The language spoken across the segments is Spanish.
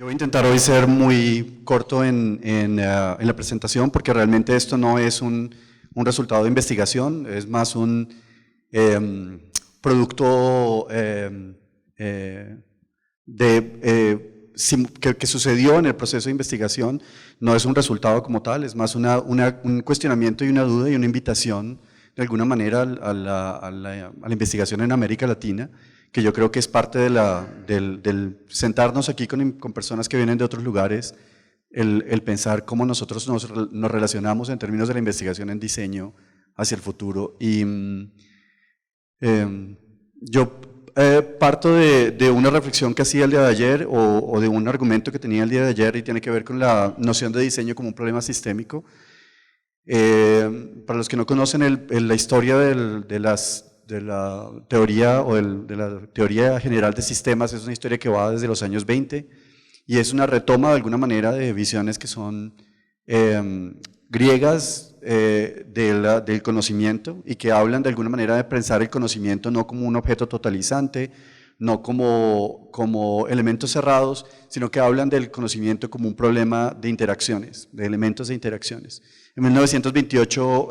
Yo voy a intentar hoy ser muy corto en la presentación porque realmente esto no es un resultado de investigación, es más un producto que sucedió en el proceso de investigación, no es un resultado como tal, es más un cuestionamiento y una duda y una invitación de alguna manera a la investigación en América Latina, que yo creo que es parte del sentarnos aquí con personas que vienen de otros lugares, el pensar cómo nosotros nos relacionamos en términos de la investigación en diseño hacia el futuro. Y yo parto de una reflexión que hacía el día de ayer o de un argumento que tenía el día de ayer y tiene que ver con la noción de diseño como un problema sistémico. Para los que no conocen la historia de la teoría o de la teoría general de sistemas, es una historia que va desde los años 20 y es una retoma de alguna manera de visiones que son griegas del conocimiento y que hablan de alguna manera de pensar el conocimiento no como un objeto totalizante, no como elementos cerrados, sino que hablan del conocimiento como un problema de interacciones, de elementos de interacciones. En 1928,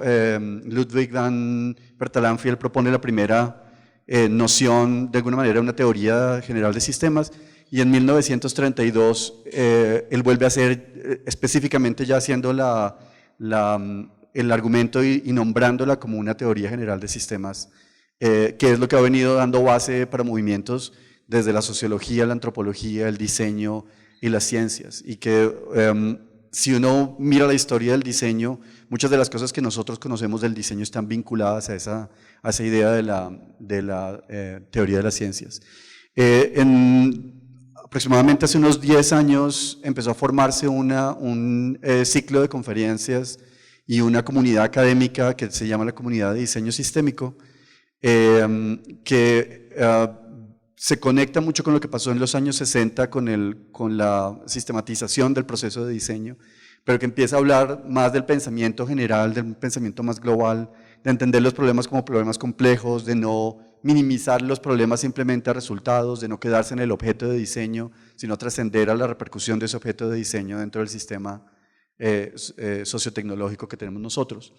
Ludwig van Bertalanffy propone la primera noción, de alguna manera, una teoría general de sistemas, y en 1932 él vuelve a hacer, específicamente ya haciendo el argumento y nombrándola como una teoría general de sistemas, que es lo que ha venido dando base para movimientos desde la sociología, la antropología, el diseño y las ciencias, y que si uno mira la historia del diseño, muchas de las cosas que nosotros conocemos del diseño están vinculadas a esa idea de la teoría de las ciencias. Aproximadamente hace unos 10 años empezó a formarse un ciclo de conferencias y una comunidad académica que se llama la Comunidad de Diseño Sistémico, que se conecta mucho con lo que pasó en los años 60 con la sistematización del proceso de diseño, pero que empieza a hablar más del pensamiento general, del pensamiento más global, de entender los problemas como problemas complejos, de no minimizar los problemas simplemente a resultados, de no quedarse en el objeto de diseño, sino trascender a la repercusión de ese objeto de diseño dentro del sistema sociotecnológico que tenemos nosotros.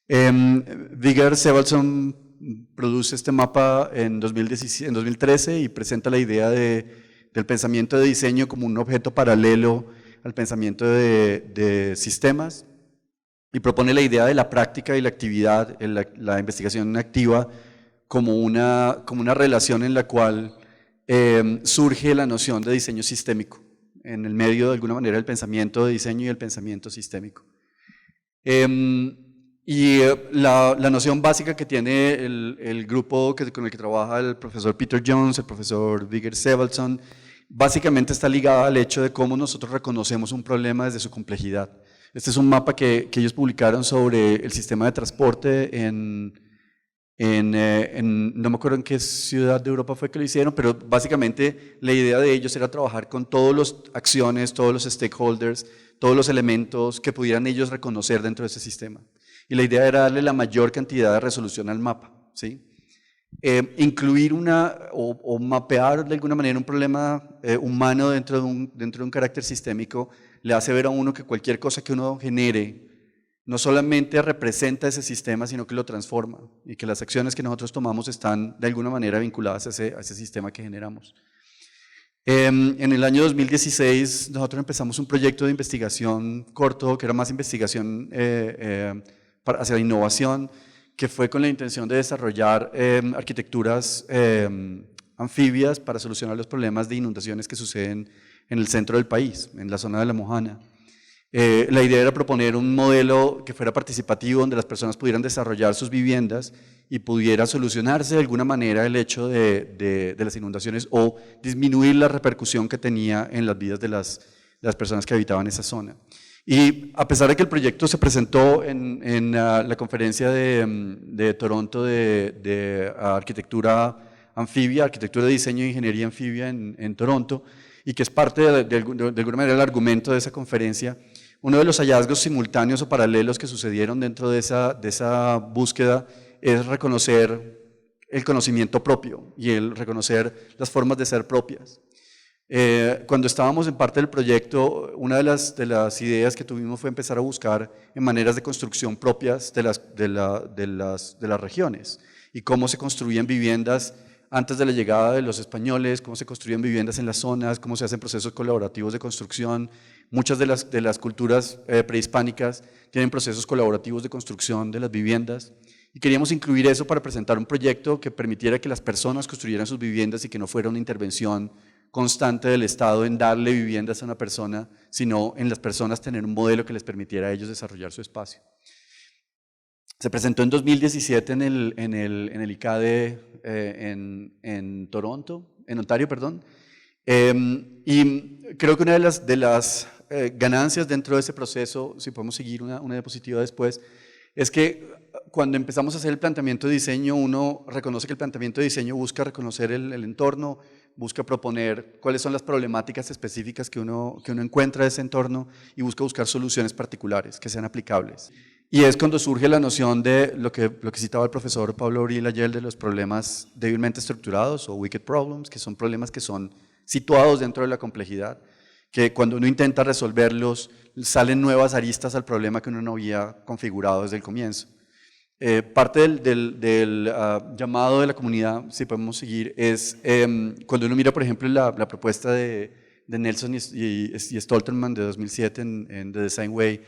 Wigert Sebalson produce este mapa en 2013 y presenta la idea del pensamiento de diseño como un objeto paralelo al pensamiento de sistemas y propone la idea de la práctica y la actividad, la investigación activa como una relación en la cual surge la noción de diseño sistémico en el medio de alguna manera del pensamiento de diseño y el pensamiento sistémico. La noción básica que tiene el grupo con el que trabaja el profesor Peter Jones, el profesor Wigert Sebalson, básicamente está ligada al hecho de cómo nosotros reconocemos un problema desde su complejidad. Este es un mapa que ellos publicaron sobre el sistema de transporte no me acuerdo en qué ciudad de Europa fue que lo hicieron, pero básicamente la idea de ellos era trabajar con todas las acciones, todos los stakeholders, todos los elementos que pudieran ellos reconocer dentro de ese sistema. Y la idea era darle la mayor cantidad de resolución al mapa, ¿sí? Incluir o mapear de alguna manera un problema humano dentro de un carácter sistémico le hace ver a uno que cualquier cosa que uno genere no solamente representa ese sistema, sino que lo transforma y que las acciones que nosotros tomamos están de alguna manera vinculadas a ese sistema que generamos. En el año 2016 nosotros empezamos un proyecto de investigación corto, que era más investigación hacia la innovación, que fue con la intención de desarrollar arquitecturas anfibias para solucionar los problemas de inundaciones que suceden en el centro del país, en la zona de La Mojana. La idea era proponer un modelo que fuera participativo, donde las personas pudieran desarrollar sus viviendas y pudiera solucionarse de alguna manera el hecho de las inundaciones o disminuir la repercusión que tenía en las vidas de las personas que habitaban esa zona. Y a pesar de que el proyecto se presentó en la conferencia de Toronto de arquitectura anfibia, arquitectura de diseño e ingeniería anfibia en Toronto, y que es parte de alguna manera el argumento de esa conferencia, uno de los hallazgos simultáneos o paralelos que sucedieron dentro de esa búsqueda es reconocer el conocimiento propio y el reconocer las formas de ser propias. Cuando estábamos en parte del proyecto, una de las ideas que tuvimos fue empezar a buscar en maneras de construcción propias de las regiones y cómo se construían viviendas antes de la llegada de los españoles, cómo se construían viviendas en las zonas, cómo se hacen procesos colaborativos de construcción. Muchas de las culturas prehispánicas tienen procesos colaborativos de construcción de las viviendas y queríamos incluir eso para presentar un proyecto que permitiera que las personas construyeran sus viviendas y que no fuera una intervención constante del Estado en darle viviendas a una persona, sino en las personas tener un modelo que les permitiera a ellos desarrollar su espacio. Se presentó en 2017 en el ICADE en Toronto, en Ontario, perdón, y creo que una de las ganancias dentro de ese proceso, si podemos seguir una diapositiva después, es que cuando empezamos a hacer el planteamiento de diseño, uno reconoce que el planteamiento de diseño busca reconocer el entorno, busca proponer cuáles son las problemáticas específicas que uno encuentra en ese entorno y busca buscar soluciones particulares que sean aplicables. Y es cuando surge la noción de lo que citaba el profesor Pablo Abril ayer, de los problemas débilmente estructurados o wicked problems, que son problemas que son situados dentro de la complejidad, que cuando uno intenta resolverlos salen nuevas aristas al problema que uno no había configurado desde el comienzo. Parte del llamado de la comunidad, si podemos seguir, es cuando uno mira, por ejemplo, la propuesta de Nelson y Stoltenman de 2007 en The Design Way,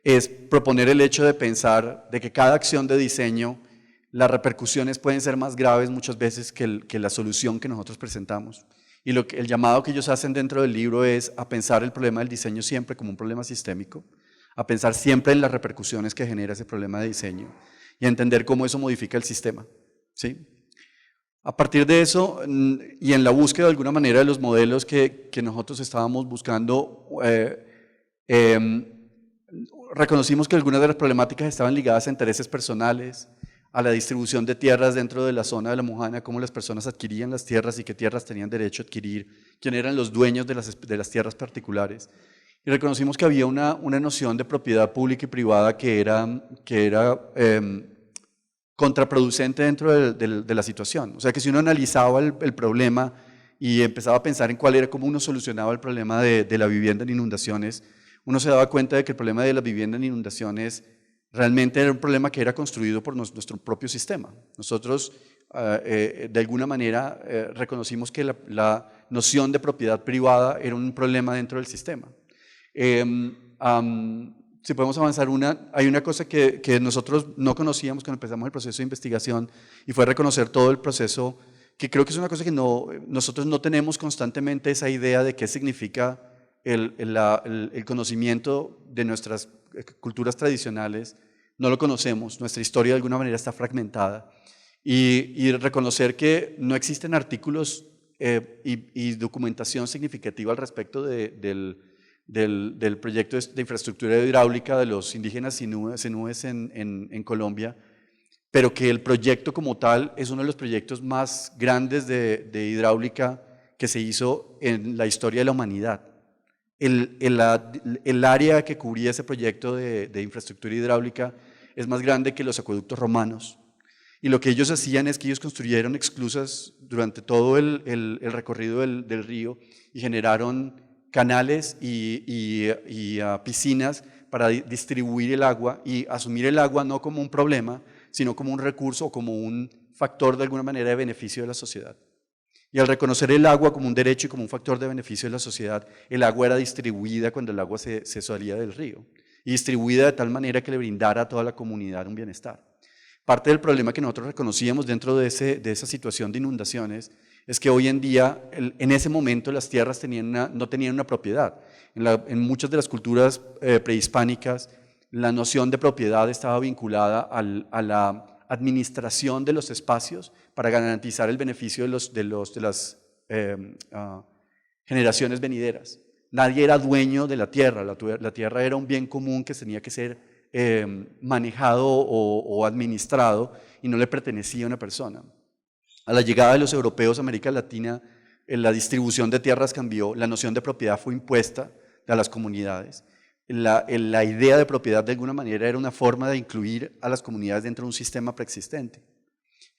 es proponer el hecho de pensar de que cada acción de diseño, las repercusiones pueden ser más graves muchas veces que la solución que nosotros presentamos. Y el llamado que ellos hacen dentro del libro es a pensar el problema del diseño siempre como un problema sistémico, a pensar siempre en las repercusiones que genera ese problema de diseño y a entender cómo eso modifica el sistema, ¿sí? A partir de eso, y en la búsqueda de alguna manera de los modelos que nosotros estábamos buscando, reconocimos que algunas de las problemáticas estaban ligadas a intereses personales, a la distribución de tierras dentro de la zona de la Mujana, cómo las personas adquirían las tierras y qué tierras tenían derecho a adquirir, quién eran los dueños de las tierras particulares. Y reconocimos que había una noción de propiedad pública y privada que era contraproducente dentro de la situación. O sea que si uno analizaba el problema y empezaba a pensar en cuál era, cómo uno solucionaba el problema de la vivienda en inundaciones, uno se daba cuenta de que el problema de la vivienda en inundaciones realmente era un problema que era construido por nuestro propio sistema. Nosotros, de alguna manera, reconocimos que la noción de propiedad privada era un problema dentro del sistema. Si podemos avanzar hay una cosa que nosotros no conocíamos cuando empezamos el proceso de investigación y fue reconocer todo el proceso, que creo que es una cosa que nosotros no tenemos constantemente esa idea de qué significa el conocimiento de nuestras culturas tradicionales, no lo conocemos, nuestra historia de alguna manera está fragmentada y reconocer que no existen artículos y documentación significativa al respecto del proyecto de infraestructura hidráulica de los indígenas zenúes en Colombia, pero que el proyecto como tal es uno de los proyectos más grandes de hidráulica que se hizo en la historia de la humanidad. El área que cubría ese proyecto de infraestructura hidráulica es más grande que los acueductos romanos. Y lo que ellos hacían es que ellos construyeron esclusas durante todo el recorrido del río y generaron canales y piscinas para distribuir el agua y asumir el agua no como un problema, sino como un recurso o como un factor de alguna manera de beneficio de la sociedad. Y al reconocer el agua como un derecho y como un factor de beneficio de la sociedad, el agua era distribuida cuando el agua se salía del río y distribuida de tal manera que le brindara a toda la comunidad un bienestar. Parte del problema que nosotros reconocíamos dentro de esa situación de inundaciones es que hoy en día, en ese momento, las tierras no tenían una propiedad. En muchas de las culturas prehispánicas, la noción de propiedad estaba vinculada a la administración de los espacios para garantizar el beneficio de las generaciones venideras. Nadie era dueño de la tierra era un bien común que tenía que ser manejado o administrado y no le pertenecía a una persona. A la llegada de los europeos a América Latina, la distribución de tierras cambió, la noción de propiedad fue impuesta a las comunidades. La idea de propiedad de alguna manera era una forma de incluir a las comunidades dentro de un sistema preexistente.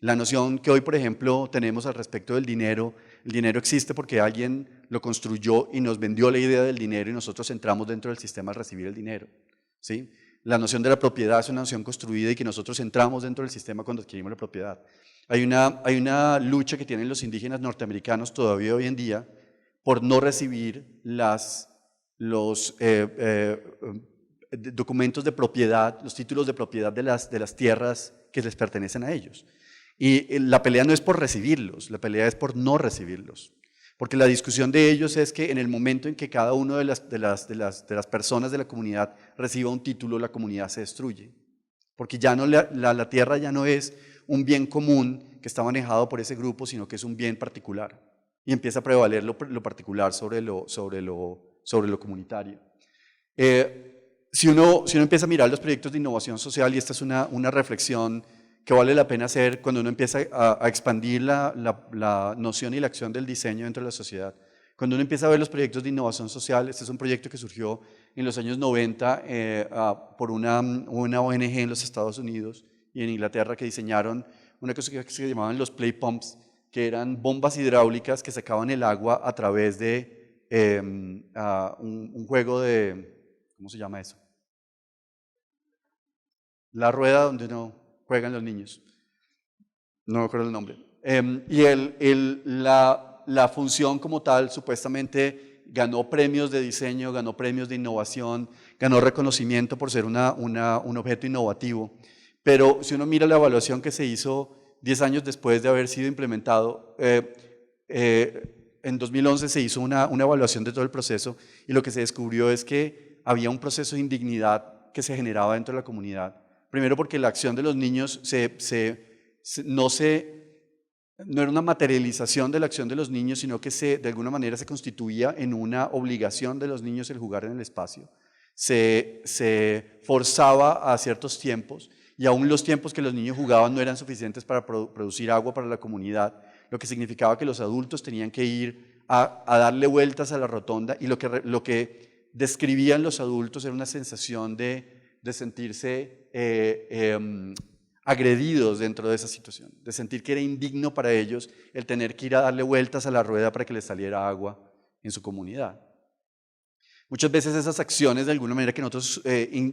La noción que hoy, por ejemplo, tenemos al respecto del dinero, el dinero existe porque alguien lo construyó y nos vendió la idea del dinero y nosotros entramos dentro del sistema al recibir el dinero, ¿sí? La noción de la propiedad es una noción construida y que nosotros entramos dentro del sistema cuando adquirimos la propiedad. Hay una lucha que tienen los indígenas norteamericanos todavía hoy en día por no recibir los documentos de propiedad, los títulos de propiedad de las tierras que les pertenecen a ellos. Y la pelea no es por recibirlos, la pelea es por no recibirlos. Porque la discusión de ellos es que en el momento en que cada uno de las personas de la comunidad reciba un título, la comunidad se destruye. Porque ya no la tierra ya no es un bien común que está manejado por ese grupo, sino que es un bien particular. Y empieza a prevaler lo particular sobre lo comunitario. Si uno empieza a mirar los proyectos de innovación social, y esta es una reflexión que vale la pena hacer cuando uno empieza a expandir la noción y la acción del diseño dentro de la sociedad. Cuando uno empieza a ver los proyectos de innovación social, este es un proyecto que surgió en los años 90 por una ONG en los Estados Unidos y en Inglaterra que diseñaron una cosa que se llamaban los play pumps, que eran bombas hidráulicas que sacaban el agua a través de un juego de, ¿cómo se llama eso? La rueda donde no juegan los niños, no me acuerdo el nombre. Y la función como tal supuestamente ganó premios de diseño, ganó premios de innovación, ganó reconocimiento por ser un objeto innovativo. Pero si uno mira la evaluación que se hizo 10 años después de haber sido implementado, en 2011 se hizo una evaluación de todo el proceso y lo que se descubrió es que había un proceso de indignidad que se generaba dentro de la comunidad. Primero porque la acción de los niños no era una materialización de la acción de los niños, sino que de alguna manera se constituía en una obligación de los niños el jugar en el espacio. Se forzaba a ciertos tiempos y aún los tiempos que los niños jugaban no eran suficientes para producir agua para la comunidad, lo que significaba que los adultos tenían que ir a darle vueltas a la rotonda y lo que describían los adultos era una sensación de sentirse agredidos dentro de esa situación, de sentir que era indigno para ellos el tener que ir a darle vueltas a la rueda para que les saliera agua en su comunidad. Muchas veces esas acciones de alguna manera que nosotros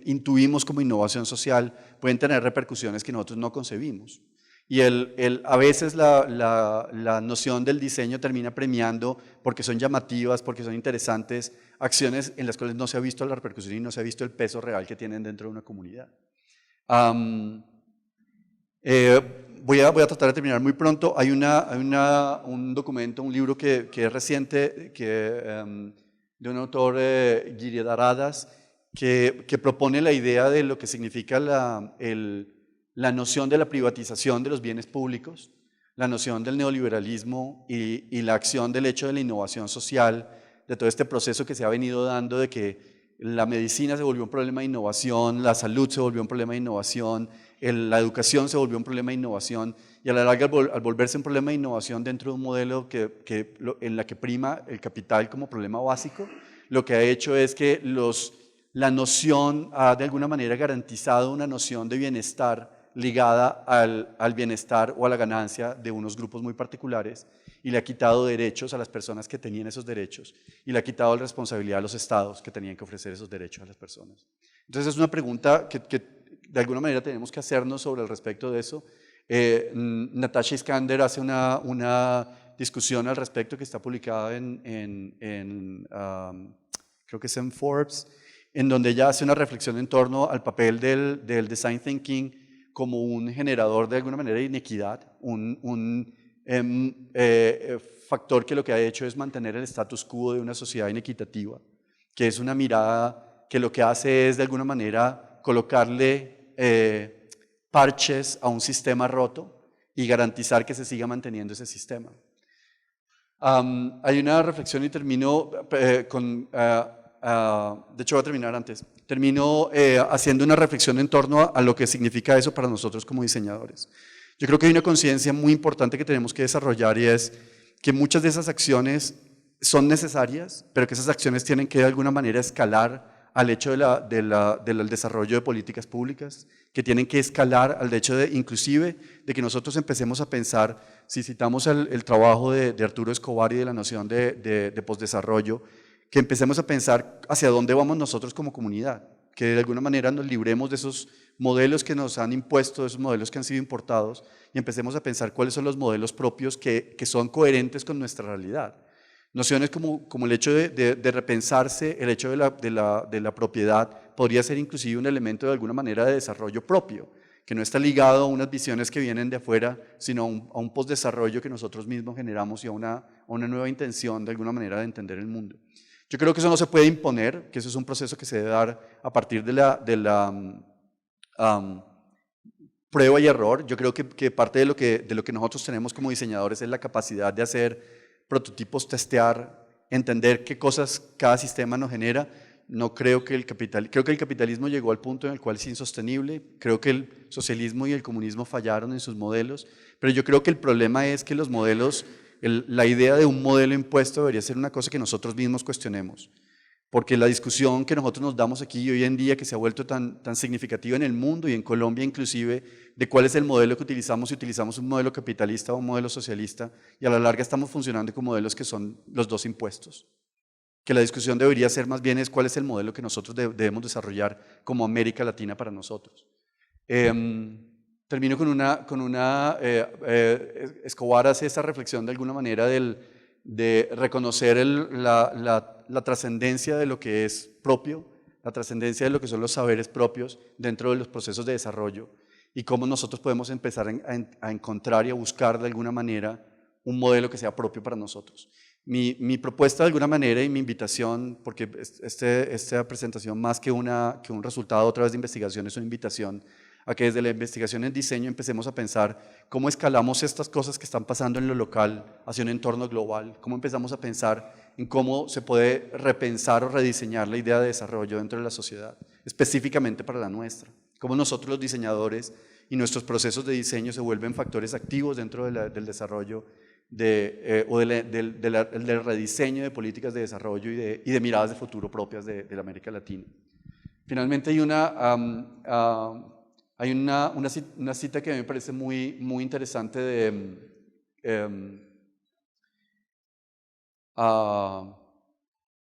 intuimos como innovación social pueden tener repercusiones que nosotros no concebimos. Y a veces la noción del diseño termina premiando porque son llamativas, porque son interesantes, acciones en las cuales no se ha visto la repercusión y no se ha visto el peso real que tienen dentro de una comunidad. Voy a tratar de terminar muy pronto. Hay un documento, un libro que es reciente, de un autor, Giridharadas, que propone la idea de lo que significa la noción de la privatización de los bienes públicos, la noción del neoliberalismo y la acción del hecho de la innovación social, de todo este proceso que se ha venido dando de que la medicina se volvió un problema de innovación, la salud se volvió un problema de innovación, la educación se volvió un problema de innovación y a la larga al volverse un problema de innovación dentro de un modelo en la que prima el capital como problema básico, lo que ha hecho es que la noción ha de alguna manera garantizado una noción de bienestar ligada al bienestar o a la ganancia de unos grupos muy particulares y le ha quitado derechos a las personas que tenían esos derechos y le ha quitado la responsabilidad a los estados que tenían que ofrecer esos derechos a las personas. Entonces es una pregunta que de alguna manera tenemos que hacernos sobre el respecto de eso. Natasha Iskander hace una discusión al respecto que está publicada creo que es en Forbes, en donde ella hace una reflexión en torno al papel del design thinking como un generador de alguna manera de inequidad, un factor que lo que ha hecho es mantener el status quo de una sociedad inequitativa, que es una mirada que lo que hace es de alguna manera colocarle parches a un sistema roto y garantizar que se siga manteniendo ese sistema. Hay una reflexión y termino de hecho voy a terminar antes. Termino haciendo una reflexión en torno a lo que significa eso para nosotros como diseñadores. Yo creo que hay una conciencia muy importante que tenemos que desarrollar y es que muchas de esas acciones son necesarias, pero que esas acciones tienen que de alguna manera escalar al hecho del desarrollo de políticas públicas, que tienen que escalar al hecho inclusive de que nosotros empecemos a pensar si citamos el trabajo de Arturo Escobar y de la noción de postdesarrollo, que empecemos a pensar hacia dónde vamos nosotros como comunidad, que de alguna manera nos libremos de esos modelos que nos han impuesto, de esos modelos que han sido importados, y empecemos a pensar cuáles son los modelos propios que son coherentes con nuestra realidad. Nociones como el hecho de repensarse, el hecho de la propiedad, podría ser inclusive un elemento de alguna manera de desarrollo propio, que no está ligado a unas visiones que vienen de afuera, sino a un postdesarrollo que nosotros mismos generamos y a una nueva intención de alguna manera de entender el mundo. Yo creo que eso no se puede imponer, que eso es un proceso que se debe dar a partir de la prueba y error. Yo creo que parte de lo que nosotros tenemos como diseñadores es la capacidad de hacer prototipos, testear, entender qué cosas cada sistema nos genera. No creo que creo que el capitalismo llegó al punto en el cual es insostenible, creo que el socialismo y el comunismo fallaron en sus modelos, pero yo creo que el problema es que los modelos, la idea de un modelo impuesto debería ser una cosa que nosotros mismos cuestionemos, porque la discusión que nosotros nos damos aquí hoy en día, que se ha vuelto tan significativa en el mundo y en Colombia inclusive, de cuál es el modelo que utilizamos, si utilizamos un modelo capitalista o un modelo socialista, y a la larga estamos funcionando con modelos que son los dos impuestos. Que la discusión debería ser más bien es cuál es el modelo que nosotros debemos desarrollar como América Latina para nosotros. Termino con una Escobar hace esa reflexión de alguna manera de reconocer la trascendencia de lo que es propio, la trascendencia de lo que son los saberes propios dentro de los procesos de desarrollo y cómo nosotros podemos empezar a encontrar y a buscar de alguna manera un modelo que sea propio para nosotros. Mi propuesta de alguna manera y mi invitación, porque esta presentación más que un resultado otra vez de investigación es una invitación a que desde la investigación en diseño empecemos a pensar cómo escalamos estas cosas que están pasando en lo local hacia un entorno global, cómo empezamos a pensar en cómo se puede repensar o rediseñar la idea de desarrollo dentro de la sociedad, específicamente para la nuestra, cómo nosotros los diseñadores y nuestros procesos de diseño se vuelven factores activos dentro del desarrollo o del rediseño de políticas de desarrollo y de miradas de futuro propias de la América Latina. Finalmente hay una cita que a mí me parece muy interesante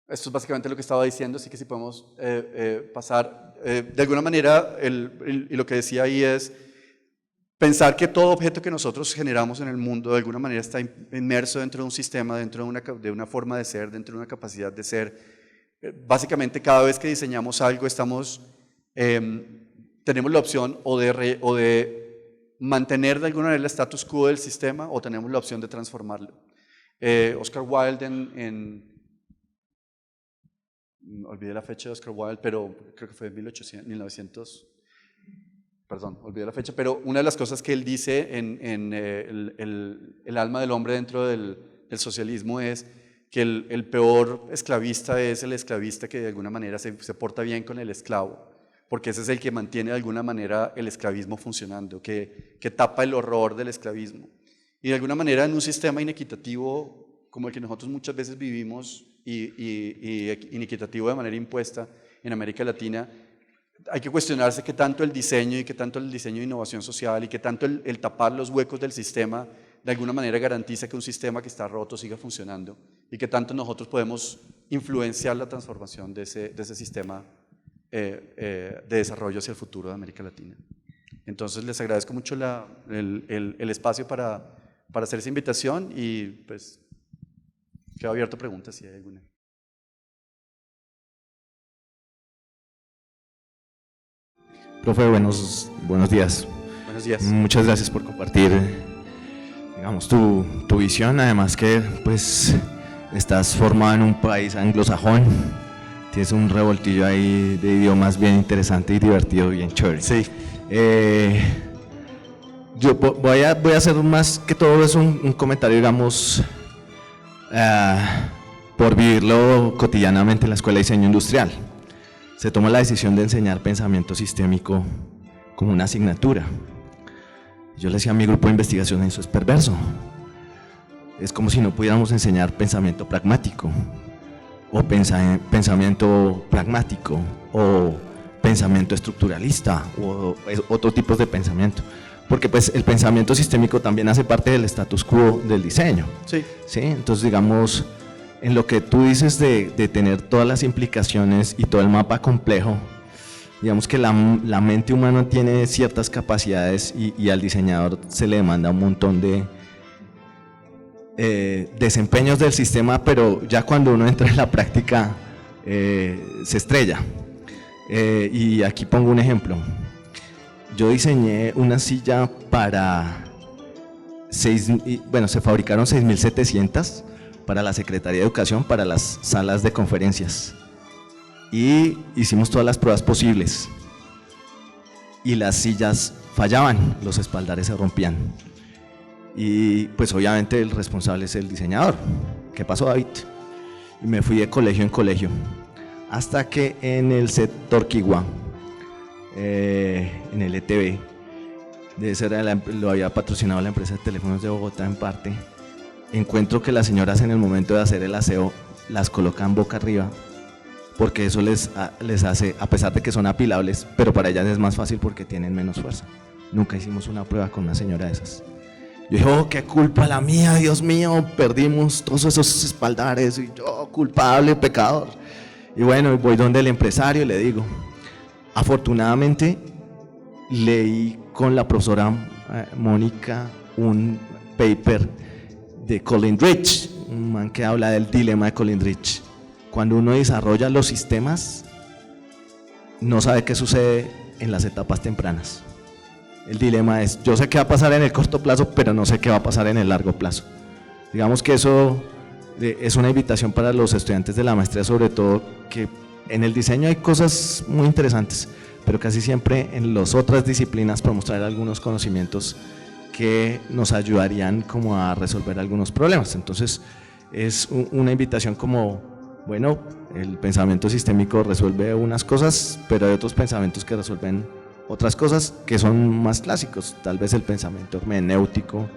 esto es básicamente lo que estaba diciendo, así que si podemos pasar. De alguna manera, y lo que decía ahí es pensar que todo objeto que nosotros generamos en el mundo de alguna manera está inmerso dentro de un sistema, dentro de una forma de ser, dentro de una capacidad de ser. Básicamente cada vez que diseñamos algo tenemos la opción o de mantener de alguna manera el status quo del sistema o tenemos la opción de transformarlo. Oscar Wilde olvidé la fecha de Oscar Wilde, pero creo que fue en 1900, perdón, olvidé la fecha, pero una de las cosas que él dice en el alma del hombre dentro del socialismo es que el peor esclavista es el esclavista que de alguna manera se porta bien con el esclavo, porque ese es el que mantiene de alguna manera el esclavismo funcionando, que tapa el horror del esclavismo. Y de alguna manera en un sistema inequitativo como el que nosotros muchas veces vivimos y inequitativo de manera impuesta en América Latina, hay que cuestionarse qué tanto el diseño y qué tanto el diseño de innovación social y qué tanto el tapar los huecos del sistema de alguna manera garantiza que un sistema que está roto siga funcionando y qué tanto nosotros podemos influenciar la transformación de ese sistema de desarrollo hacia el futuro de América Latina. Entonces les agradezco mucho el espacio para hacer esa invitación y pues quedo abierto a preguntas si hay alguna. Profe, buenos días. Buenos días. Muchas gracias por compartir, digamos, tu visión, además que pues estás formado en un país anglosajón, tienes un revoltillo ahí de idiomas bien interesante y divertido, bien chévere. Sí. Yo voy a hacer más que todo es un comentario, digamos, por vivirlo cotidianamente en la Escuela de Diseño Industrial. Se toma la decisión de enseñar pensamiento sistémico como una asignatura. Yo le decía a mi grupo de investigación, eso es perverso. Es como si no pudiéramos enseñar pensamiento pragmático, o pensamiento pragmático, o pensamiento estructuralista, o otro tipo de pensamiento. porque pues el pensamiento sistémico también hace parte del status quo del diseño. Sí. ¿Sí? Entonces, digamos, en lo que tú dices de tener todas las implicaciones y todo el mapa complejo, digamos que la mente humana tiene ciertas capacidades y al diseñador se le demanda un montón de desempeños del sistema, pero ya cuando uno entra en la práctica se estrella. Y aquí pongo un ejemplo. Yo diseñé una silla para se fabricaron 6.700 para la Secretaría de Educación, para las salas de conferencias, y hicimos todas las pruebas posibles y las sillas fallaban, los espaldares se rompían, y pues obviamente el responsable es el diseñador. ¿Qué pasó, David? Y me fui de colegio en colegio, hasta que en el sector Quigua, en el ETB, lo había patrocinado la empresa de teléfonos de Bogotá en parte, encuentro que las señoras en el momento de hacer el aseo las colocan boca arriba, porque eso les hace, a pesar de que son apilables, pero para ellas es más fácil porque tienen menos fuerza. Nunca hicimos una prueba con una señora de esas. Yo dije, oh, qué culpa la mía, Dios mío, perdimos todos esos espaldares, y yo, culpable, pecador. Y bueno, voy donde el empresario y le digo, afortunadamente leí con la profesora Mónica un paper de Collindrich, un man que habla del dilema de Collindrich. Cuando uno desarrolla los sistemas, no sabe qué sucede en las etapas tempranas. El dilema es, yo sé qué va a pasar en el corto plazo, pero no sé qué va a pasar en el largo plazo. Digamos que eso es una invitación para los estudiantes de la maestría, sobre todo, que en el diseño hay cosas muy interesantes, pero casi siempre en las otras disciplinas podemos traer algunos conocimientos que nos ayudarían como a resolver algunos problemas. Entonces es una invitación como, bueno, el pensamiento sistémico resuelve unas cosas, pero hay otros pensamientos que resuelven otras cosas que son más clásicos. Tal vez el pensamiento hermenéutico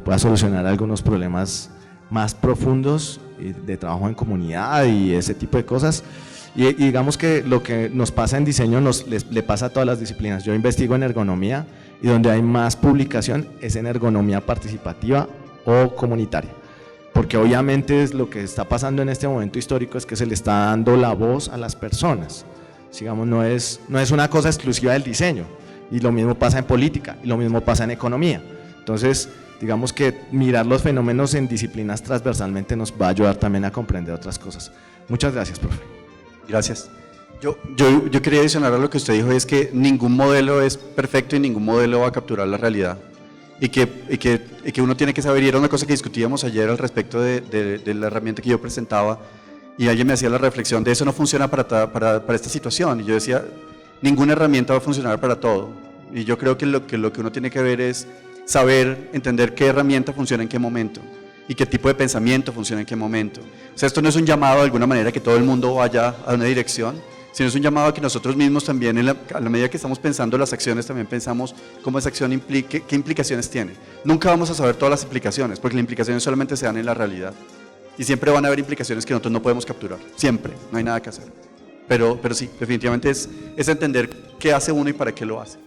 pueda solucionar algunos problemas más profundos de trabajo en comunidad y ese tipo de cosas. Y digamos que lo que nos pasa en diseño le pasa a todas las disciplinas. Yo investigo en ergonomía y donde hay más publicación es en ergonomía participativa o comunitaria, porque obviamente es lo que está pasando en este momento histórico, es que se le está dando la voz a las personas. Digamos, no es una cosa exclusiva del diseño, y lo mismo pasa en política y lo mismo pasa en economía. Entonces digamos que mirar los fenómenos en disciplinas transversalmente nos va a ayudar también a comprender otras cosas. Muchas gracias, profe. Gracias. Yo quería adicionar a lo que usted dijo, es que ningún modelo es perfecto y ningún modelo va a capturar la realidad. Y que uno tiene que saber, y era una cosa que discutíamos ayer al respecto de la herramienta que yo presentaba, y alguien me hacía la reflexión de eso no funciona para esta situación, y yo decía, ninguna herramienta va a funcionar para todo. Y yo creo que lo que uno tiene que ver es saber, entender qué herramienta funciona en qué momento, y qué tipo de pensamiento funciona en qué momento. O sea, esto no es un llamado de alguna manera que todo el mundo vaya a una dirección, sino es un llamado a que nosotros mismos también, a la medida que estamos pensando las acciones, también pensamos cómo esa acción implique, qué implicaciones tiene. Nunca vamos a saber todas las implicaciones, porque las implicaciones solamente se dan en la realidad. Y siempre van a haber implicaciones que nosotros no podemos capturar, siempre, no hay nada que hacer. Pero sí, definitivamente es entender qué hace uno y para qué lo hace.